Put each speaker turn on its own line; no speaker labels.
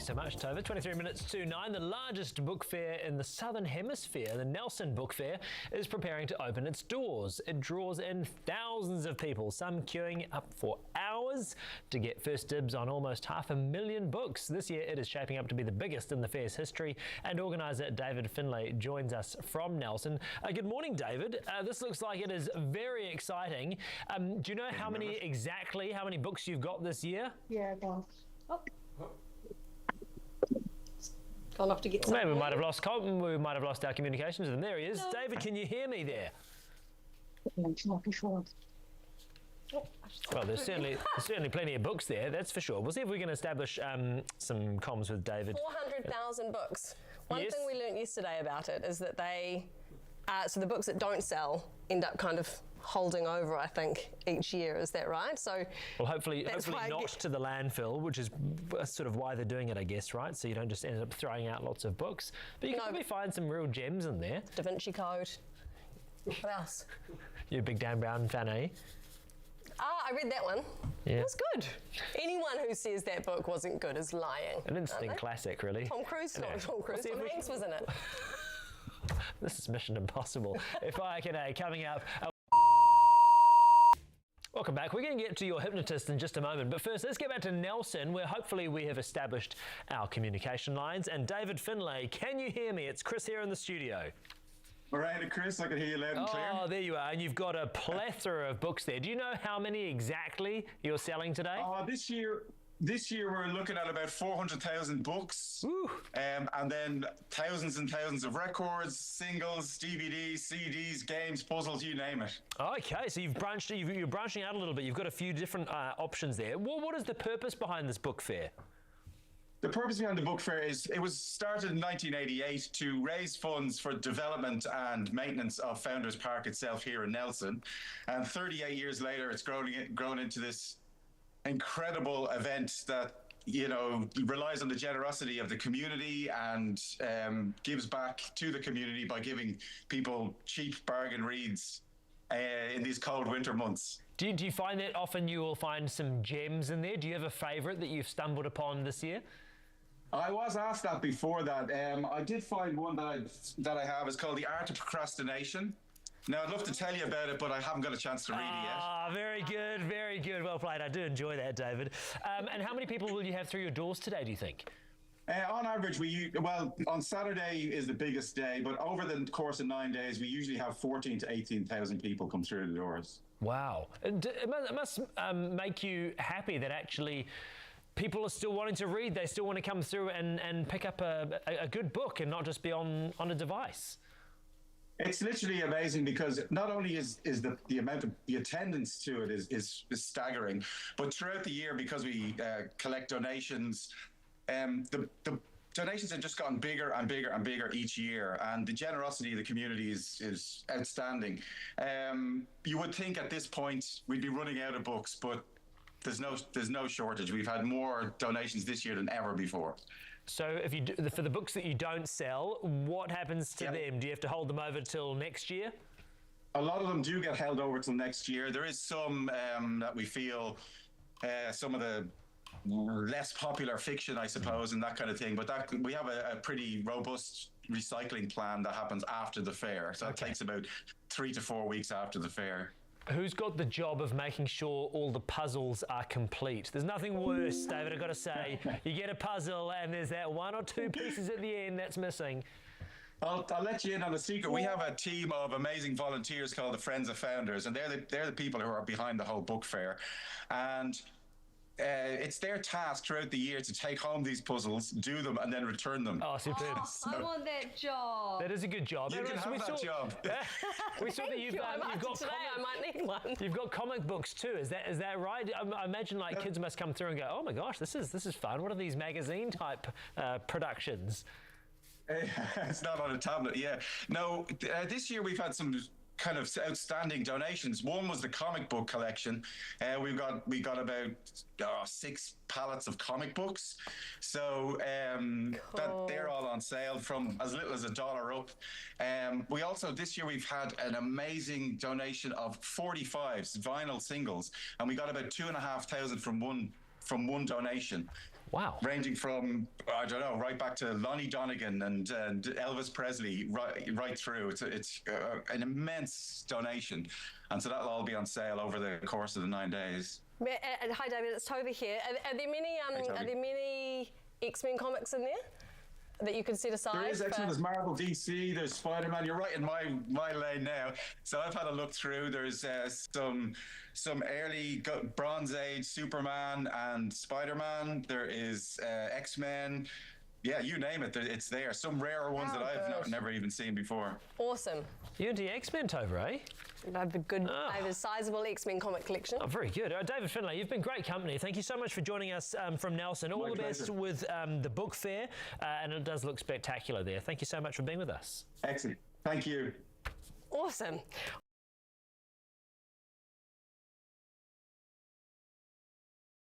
So much, Tova. 23 minutes to 9. The largest book fair in the Southern Hemisphere, the Nelson Book Fair, is preparing to open its doors. It draws in thousands of people, some queuing up for hours to get first dibs on almost 500,000 books. This year it is shaping up to be the biggest in the fair's history, and organiser David Finlay joins us from Nelson. Good morning, David. This looks like it is very exciting. Do you know how many books you've got this year?
Yeah, well. Gone off to get some.
Maybe we might have lost our communications with him. There he is. No. David, can you hear me there?
Oh,
well, there's certainly plenty of books there, that's for sure. We'll see if we can establish some comms with David.
400,000 books. One
Yes.
thing we learned yesterday about it is that so the books that don't sell end up kind of holding over, I think, each year. Is that right? So,
well, hopefully not to the landfill, which is sort of why they're doing it, I guess, right? So you don't just end up throwing out lots of books. But you can probably find some real gems in there.
Da Vinci Code. What else?
You're a big Dan Brown fan, eh?
I read that one.
Yeah.
It was good. Anyone who says that book wasn't good is lying.
An instant classic, really.
Tom Cruise, not Tom Cruise. Tom Hanks was in it.
This is Mission Impossible. If I can, coming up. Welcome back. We're going to get to your hypnotist in just a moment, but first let's get back to Nelson, where hopefully we have established our communication lines. And David Finlay, can you hear me? It's Chris here in the studio.
All right, Chris, I can hear you loud and clear.
Oh, there you are, and you've got a plethora of books there. Do you know how many exactly you're selling today?
This year we're looking at about 400,000 books, and then thousands and thousands of records, singles, DVDs, CDs, games, puzzles, you name it.
Okay, so you're branching out a little bit. You've got a few different options there. What is the purpose behind this book fair?
The purpose behind the book fair is it was started in 1988 to raise funds for development and maintenance of Founders Park itself here in Nelson, and 38 years later it's grown into this incredible event that, you know, relies on the generosity of the community and gives back to the community by giving people cheap bargain reads in these cold winter months.
Do you find that often you will find some gems in there? Do you have a favourite that you've stumbled upon this year?
I was asked that before that. I did find one that I have. It's called The Art of Procrastination. Now, I'd love to tell you about it, but I haven't got a chance to read it yet.
Ah, very good, very good. Well played. I do enjoy that, David. And how many people will you have through your doors today, do you think?
On average, on Saturday is the biggest day, but over the course of 9 days, we usually have 14,000 to 18,000 people come through the doors.
Wow. It must make you happy that actually people are still wanting to read. They still want to come through and pick up a good book and not just be on a device.
It's literally amazing because not only is the amount of the attendance to it is staggering, but throughout the year, because we collect donations, the donations have just gotten bigger and bigger and bigger each year, and the generosity of the community is outstanding. You would think at this point we'd be running out of books, but there's no shortage. We've had more donations this year than ever before.
So if you for the books that you don't sell, what happens to them? Do you have to hold them over till next year?
A lot of them do get held over till next year. There is some that we feel some of the less popular fiction, I suppose, and that kind of thing. But we have a pretty robust recycling plan that happens after the fair. So it takes about 3 to 4 weeks after the fair.
Who's got the job of making sure all the puzzles are complete? There's nothing worse, David, I've got to say. You get a puzzle and there's that 1 or 2 pieces at the end that's missing.
I'll let you in on a secret. We have a team of amazing volunteers called the Friends of Founders, and they're the people who are behind the whole book fair. And it's their task throughout the year to take home these puzzles, do them, and then return them.
Oh, superb.
I want that job.
That is a good job.
You can have that job.
We saw that you've got
I might need one.
You've got comic books too. Is that right? I imagine like kids must come through and go, oh my gosh, this is fun. What are these magazine type productions?
It's not on a tablet. Yeah. No. This year we've had some kind of outstanding donations. One was the comic book collection. We got about 6 pallets of comic books. So that they're all on sale from as little as $1 up. We also, this year we've had an amazing donation of 45s, vinyl singles, and we got about 2,500 from one donation.
Wow.
Ranging from, I don't know, right back to Lonnie Donegan and Elvis Presley, right through. It's an immense donation. And so that'll all be on sale over the course of the 9 days.
Hi, David. It's Toby here. Are there many?
Toby.
Are there many X-Men comics in there that you could set aside?
There is X-Men. There's Marvel, DC. There's Spider-Man. You're right in my lane now. So I've had a look through. There's some early Bronze Age Superman and Spider-Man. There is X-Men. Yeah, you name it. It's there. Some rarer ones that I've never even seen before.
Awesome.
You're into X-Men, Tova, eh?
I have a sizable X-Men comic collection.
Oh, very good. David Finlay, you've been great company. Thank you so much for joining us from Nelson. All
My
the best
pleasure.
with the book fair, and it does look spectacular there. Thank you so much for being with us.
Excellent. Thank you.
Awesome.